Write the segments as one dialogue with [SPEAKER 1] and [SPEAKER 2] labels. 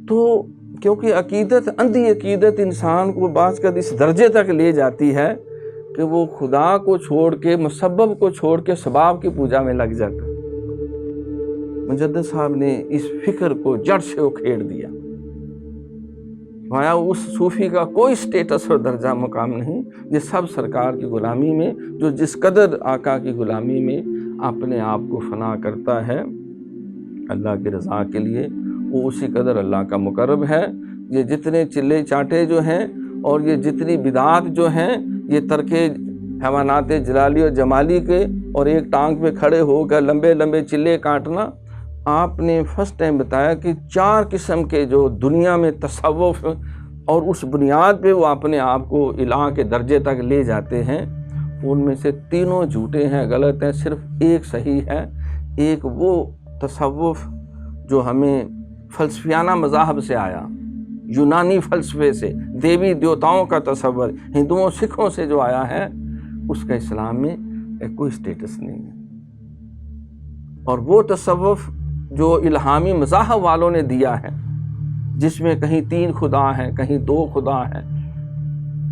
[SPEAKER 1] تو کیونکہ عقیدت، اندھی عقیدت انسان کو بعض کا اس درجے تک لے جاتی ہے کہ وہ خدا کو چھوڑ کے، مسبب کو چھوڑ کے سباب کی پوجا میں لگ جاتا ہے۔ مجدد صاحب نے اس فکر کو جڑ سے اکھیڑ دیا۔ فرمایا اس صوفی کا کوئی سٹیٹس اور درجہ مقام نہیں جو سب سرکار کی غلامی میں، جو جس قدر آقا کی غلامی میں اپنے آپ کو فنا کرتا ہے اللہ کی رضا کے لیے، وہ اسی قدر اللہ کا مقرب ہے۔ یہ جتنے چلے چاٹے جو ہیں اور یہ جتنی بدعات جو ہیں، یہ ترک حیوانات جلالی اور جمالی کے اور ایک ٹانگ پہ کھڑے ہو کر لمبے لمبے چلے کاٹنا، آپ نے فرسٹ ٹائم بتایا کہ 4 قسم کے جو دنیا میں تصوف اور اس بنیاد پہ وہ اپنے آپ کو الہ کے درجے تک لے جاتے ہیں، ان میں سے 3 جھوٹے ہیں، غلط ہیں، صرف ایک صحیح ہے۔ ایک وہ تصوف جو ہمیں فلسفیانہ مذاہب سے آیا، یونانی فلسفے سے، دیوی دیوتاؤں کا تصور ہندوؤں سکھوں سے جو آیا ہے، اس کا اسلام میں کوئی سٹیٹس نہیں ہے۔ اور وہ تصوف جو الہامی مذاہب والوں نے دیا ہے، جس میں کہیں 3 خدا ہیں، کہیں 2 خدا ہیں،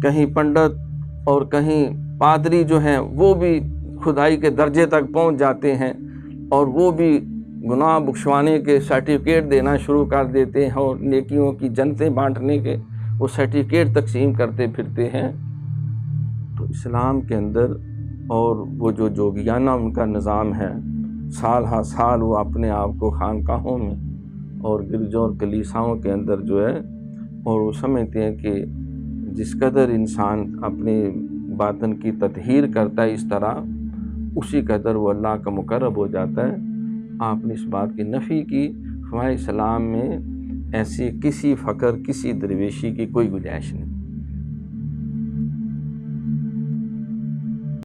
[SPEAKER 1] کہیں پنڈت اور کہیں پادری جو ہیں وہ بھی خدائی کے درجے تک پہنچ جاتے ہیں، اور وہ بھی گناہ بخشوانے کے سرٹیفکیٹ دینا شروع کر دیتے ہیں، اور نیکیوں کی جنتیں بانٹنے کے وہ سرٹیفکیٹ تقسیم کرتے پھرتے ہیں۔ تو اسلام کے اندر اور وہ جو جوگیانہ ان کا نظام ہے، سال ہر سال وہ اپنے آپ کو خانقاہوں میں اور گرجوں اور کلیساؤں کے اندر جو ہے، اور وہ سمجھتے ہیں کہ جس قدر انسان اپنے باطن کی تطہیر کرتا ہے اس طرح، اسی قدر وہ اللہ کا مقرب ہو جاتا ہے۔ آپ نے اس بات کی نفی کی، ہمارے اسلام میں ایسی کسی فقر، کسی درویشی کی کوئی گنجائش نہیں۔